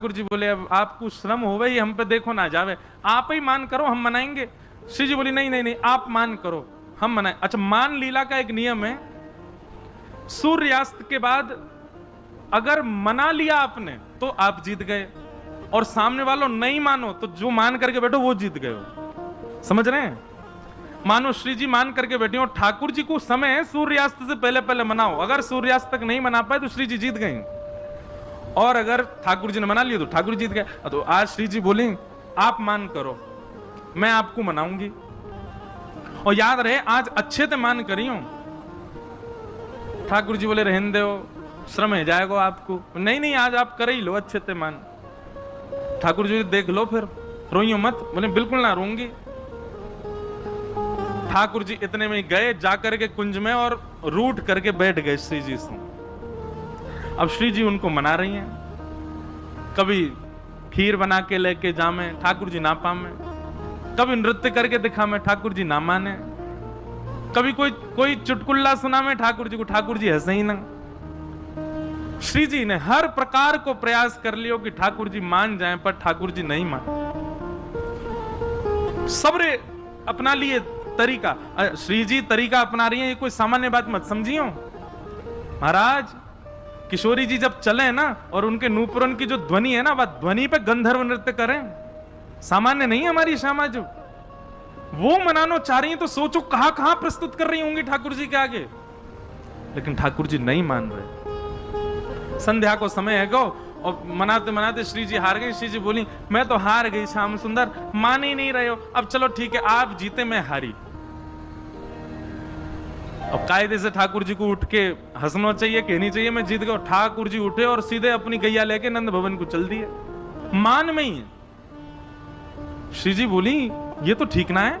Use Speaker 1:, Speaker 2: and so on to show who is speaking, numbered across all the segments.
Speaker 1: ठाकुर जी बोले अब आपको श्रम हो ही हम पे देखो ना जावे, आप ही मान करो हम मनाएंगे। श्री जी बोली नहीं नहीं नहीं आप मान करो हम मनाए। अच्छा, मान लीला का एक नियम है, सूर्यास्त के बाद अगर मना लिया आपने तो आप जीत गए, और सामने वालों नहीं मानो तो जो मान करके बैठो वो जीत गए हो। समझ रहे हैं? मानो श्री जी मान करके बैठे हो, ठाकुर जी को समय है सूर्यास्त से पहले पहले मनाओ, अगर सूर्यास्त तक नहीं मना पाए तो श्री जी जीत गए, और अगर ठाकुर जी ने मना लिया तो ठाकुर जीत गए। तो आज श्री जी बोली आप मान करो मैं आपको मनाऊंगी, और याद रहे आज अच्छे से मान करी हूं। ठाकुर जी बोले रहने दो श्रम है जाएगा आपको, नहीं नहीं आज आप कर ही लो अच्छे से मान। ठाकुर जी देख लो फिर रोइयो मत, बोले बिल्कुल ना रोऊंगी। ठाकुर जी इतने में गए जाकर के कुंज में और रूठ करके बैठ गए श्री जी से। अब श्री जी उनको मना रही हैं, कभी खीर बना के लेके जामे ठाकुर जी ना पामे, कभी नृत्य करके दिखामे ठाकुर जी ना माने, कभी कोई चुटकुल्ला सुना में ठाकुर जी को ठाकुर जी हंसे ही ना। श्री जी ने हर प्रकार को प्रयास कर लियो कि ठाकुर जी मान जाएं, पर ठाकुर जी नहीं मान। सबरे अपना लिए तरीका, श्री जी तरीका अपना रही है, ये कोई सामान्य बात मत समझियो। महाराज किशोरी जी जब चले ना और उनके नूपुरन की जो ध्वनि है ना, वह ध्वनि पे गंधर्व नृत्य करें, सामान्य नहीं हमारी श्यामा जो वो मनानो चाह रही है, तो सोचो कहां कहां प्रस्तुत कर रही होंगी ठाकुर जी के आगे। लेकिन ठाकुर जी नहीं मान रहे। संध्या को समय है गो, और मनाते मनाते श्री जी हार गई। श्री जी बोली मैं तो हार गई श्याम सुंदर, मान ही नहीं रहे हो, अब चलो ठीक है आप जीते मैं हारी। अब कायदे से ठाकुर जी को उठ के हंसना चाहिए, कहनी चाहिए मैं जीत गया। ठाकुर जी उठे और सीधे अपनी गैया लेके नंद भवन को चल दिए, मान में ही है। श्री जी बोली ये तो ठीक ना है,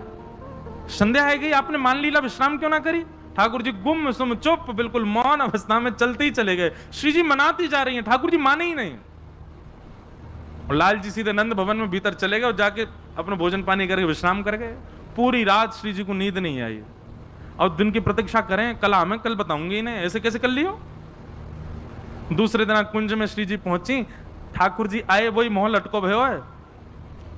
Speaker 1: संध्या है गई आपने मान लीला विश्राम क्यों ना करी। ठाकुर जी गुम सुम चुप बिल्कुल मौन अवस्था में चलते ही चले गए। श्री जी मनाती जा रही हैं, ठाकुर जी माने ही नहीं। और लाल जी सीधे नंद भवन में भीतर चले गए और जाके अपना भोजन पानी करके विश्राम कर गए। पूरी रात श्री जी को नींद नहीं आई, और दिन की प्रतीक्षा करें कल हमें कल बताऊंगी इन्हें, ऐसे कैसे कर लियो। दूसरे दिन कुंज में श्री जी पहुंची, ठाकुर जी आए वही मोह लटको भयो है।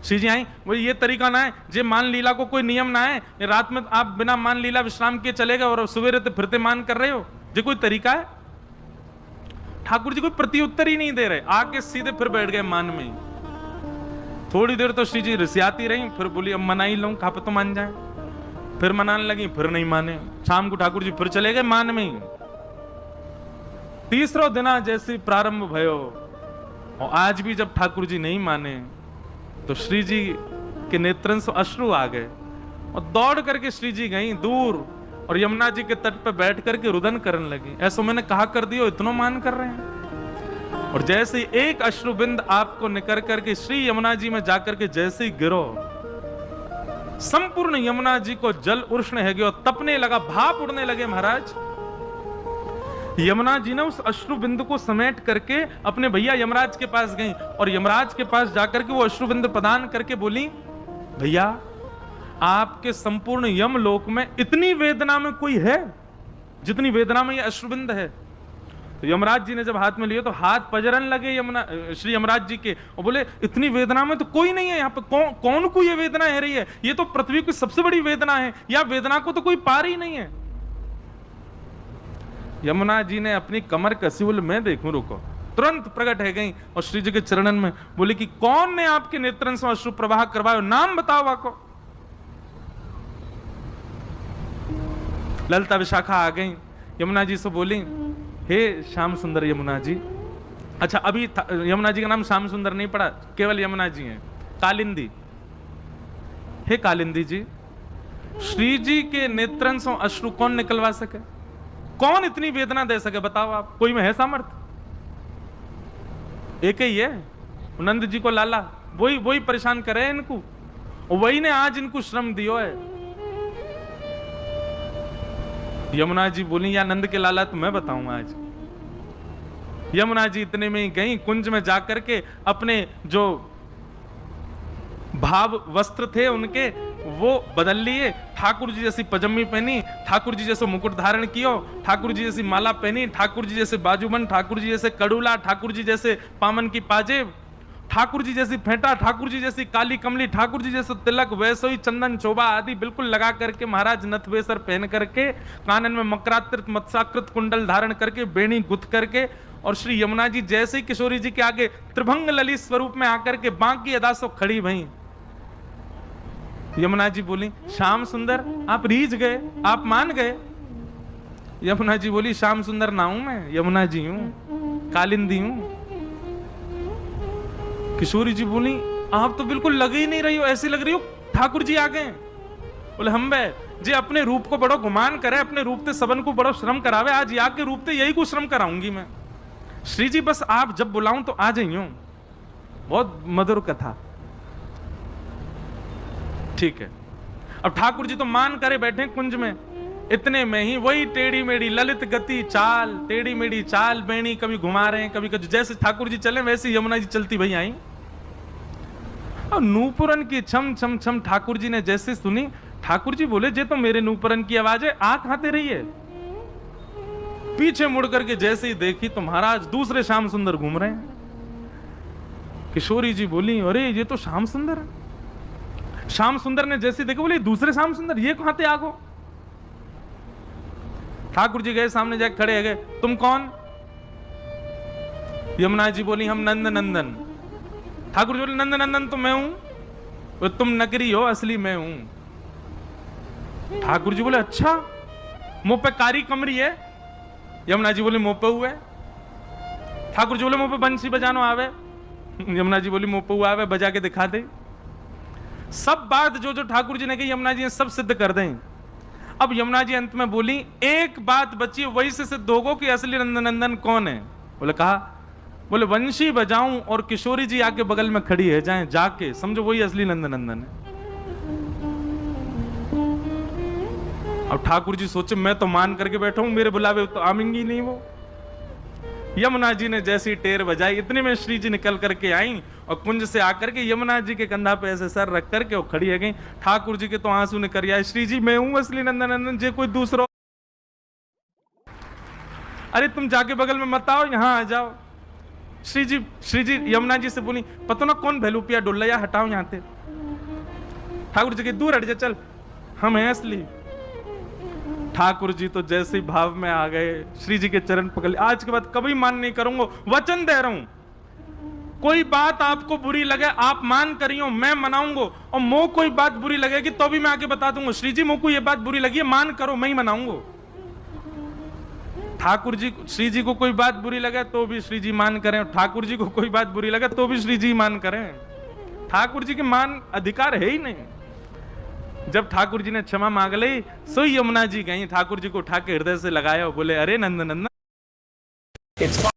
Speaker 1: श्री जी आई वही ये तरीका ना है, जे मान लीला को कोई नियम ना है, ये रात में आप बिना मान लीला विश्राम किए चले गए और सवेरे फिरते मान कर रहे हो, ये कोई तरीका है। ठाकुर जी कोई प्रत्युत्तर ही नहीं दे रहे, आके सीधे फिर बैठ गए मान में ही। थोड़ी देर तो श्री जी रिसियाती रही, फिर बोली अब मना ही लूं, खाप तो मान जाए। फिर मनाने लगी, फिर नहीं माने। शाम को ठाकुर जी फिर चले गए मान में ही। तीसरा दिना जैसे प्रारंभ भयो, और आज भी जब ठाकुर जी नहीं माने तो श्री जी के नेत्रन से अश्रु आ गए, और दौड़ करके श्री जी गई दूर और यमुना जी के तट पर बैठ करके रुदन करने लगी। ऐसा मैंने कहा कर दियो, इतना मान कर रहे हैं। और जैसे ही एक अश्रुबिंद आपको निकर करके श्री यमुना जी में जाकर के जैसे ही गिरो, संपूर्ण यमुना जी को जल उष्ण है गया, तपने लगा, भाप उड़ने लगे। महाराज यमुना जी ने उस अश्रु बिंदु को समेट करके अपने भैया यमराज के पास गई, और यमराज के पास जाकर के वो अश्रु बिंदु प्रदान करके बोली भैया आपके संपूर्ण यम लोक में इतनी वेदना में कोई है जितनी वेदना में ये अश्रु बिंदु है। तो यमराज जी ने जब हाथ में लिए तो हाथ पजरन लगे यमुना श्री यमराज जी के, और बोले इतनी वेदना में तो कोई नहीं है यहाँ पे, कौन को ये वेदना है रही है, ये तो पृथ्वी की सबसे बड़ी वेदना है, या वेदना को तो कोई पार ही नहीं है। यमुना जी ने अपनी कमर कसी, बोले मैं देखूं रुको, तुरंत प्रकट है गई और श्री जी के चरणन में बोले कि कौन ने आपके नेत्रन से अश्रु प्रवाह करवायो, नाम बताओ आपको। ललिता विशाखा आ गई, यमुना जी से बोली हे श्याम सुंदर यमुना जी। अच्छा अभी यमुना जी का नाम श्याम सुंदर नहीं पड़ा, केवल यमुना जी हैं, कालिंदी। हे कालिंदी जी, श्री जी के नेत्रन से अश्रु कौन निकलवा सके, कौन इतनी वेदना दे सके, बताओ आप, कोई में है सामर्थ? एक ही है, नंद जी को लाला, वही परेशान करे इनको, वही ने आज इनको श्रम दियो है। यमुना जी बोली या नंद के लाला तो मैं बताऊंगा आज। यमुना जी इतने में ही गई, कुंज में जाकर के अपने जो भाव वस्त्र थे उनके वो बदल लिए, ठाकुर जी जैसी पजम्मी पहनी, ठाकुर जी जैसे मुकुट धारण कियो, ठाकुर जी जैसी माला पहनी, ठाकुर जी जैसे बाजूबंद, ठाकुर जी जैसे कड़ूला, ठाकुर जी जैसे पामन की पाजेब, ठाकुर जी जैसी फेंटा, ठाकुर जी जैसी काली कमली, ठाकुर जी जैसे तिलक, वैसोई चंदन चोबा आदि बिल्कुल लगा करके महाराज नथवेसर पहन करके, कानन में मकराकृत मत्स्याकृत कुंडल धारण करके, बेणी गुथ करके, और श्री यमुना जी जैसे ही किशोरी जी के आगे त्रिभंग ललित स्वरूप में आकर के बांकी अदा सो खड़ी भई। यमुना जी बोली, श्याम सुंदर आप रीझ गए, आप मान गए? यमुना जी बोली, श्याम सुंदर ना हूं मैं, यमुना जी हूं, कालिंदी हूं। किशोरी जी बोली, आप तो बिल्कुल लग ही नहीं रही हो, ऐसी लग रही हो ठाकुर जी आ गए। बोले, हम बे जे अपने रूप को बड़ो गुमान करे, अपने रूप से सबन को बड़ो श्रम करावे, आज या के रूप से यही को श्रम कराऊंगी मैं। श्री जी बस आप जब बुलाऊं तो आ जाइयो। बहुत मधुर कथा। ठीक है, अब ठाकुर जी तो मान करे बैठे कुंज में, इतने में ही वही टेढ़ी मेढ़ी ललित गति चाल, टेढ़ी मेढ़ी चाल बेणी कभी घुमा रहे हैं, कभी कभी जैसे ठाकुर जी चले वैसे यमुना जी चलती भई आई। और नूपुरन की छम छम छम ठाकुर जी ने जैसे सुनी, ठाकुर जी बोले, जे तो मेरे नूपुरन की आवाज है, आ खाते रही है। पीछे मुड़ करके जैसे ही देखी तो महाराज दूसरे श्याम सुंदर घूम रहे हैं। किशोरी जी बोली, अरे ये तो श्याम सुंदर है। श्याम सुंदर ने जैसे देखा, बोले दूसरे श्याम सुंदर ये कहां थे आगो? ठाकुर जी गए सामने जाके खड़े गए, तुम कौन? यमुना जी बोली, हम नंद नंदन। ठाकुर जी बोले, नंद नंदन तो मैं हूं, तुम नकली हो, असली मैं हूं। ठाकुर जी बोले, अच्छा मुंह पे कारी कमरी है? यमुना जी बोली, मुंह पे हुए। ठाकुर जी बोले, मुंह पे बंसी बजानो आवे? यमुना जी बोली, मुंह पे हुआ आवे, बजा के दिखा दे। सब बात जो जो ठाकुर जी ने कही यमुना जी ने सब सिद्ध कर दें। अब यमुना जी अंत में बोली, एक बात बची, वही से सिद्ध होगो कि असली नंदनंदन कौन है। बोले, कहा? बोले, वंशी बजाऊं और किशोरी जी आके बगल में खड़ी है जाए, जाके समझो वही असली नंदनंदन है। अब ठाकुर जी सोचे, मैं तो मान करके बैठा हूं, मेरे बुलावे तो आमेंगी नहीं वो। यमुना जी ने जैसी टेर बजाई, इतने में श्री जी निकल करके आई और कुंज से आकर के यमुना जी के कंधा पे ऐसे सर रख करके वो खड़ी है गई। ठाकुर जी के तो आंसू निकल आए, श्री जी मैं हूं असली नंदनंदन, जे कोई दूसरा। अरे तुम जाके बगल में मत आओ, यहां आ जाओ। श्री जी यमुना जी से बोली, पता ना कौन भैलूपिया डोला, या हटाओ यहां से। ठाकुर जी के, दूर हट जा, चल हम हैं असली। ठाकुर जी तो जैसे ही भाव में आ गए, श्री जी के चरण पकड़ लिए, आज के बाद कभी मान नहीं करूंगा, वचन दे रहा हूं। कोई बात आपको बुरी लगे आप मान करियो, मैं मनाऊंगा, और मो कोई बात बुरी लगेगी तो भी मैं आके बता दूंगा, श्री जी मुझको ये बात बुरी लगी है, मान करो, मैं ही मनाऊंगा। ठाकुर जी, श्री जी को कोई बात बुरी लगे तो भी श्री जी मान करें, ठाकुर जी को कोई बात बुरी लगे तो भी श्री जी मान करें। ठाकुर जी के मान अधिकार है ही नहीं। जब ठाकुर जी ने क्षमा मांग ली, सो यमुना जी गई, ठाकुर जी को उठा के हृदय से लगाया और बोले, अरे नंदनंदन।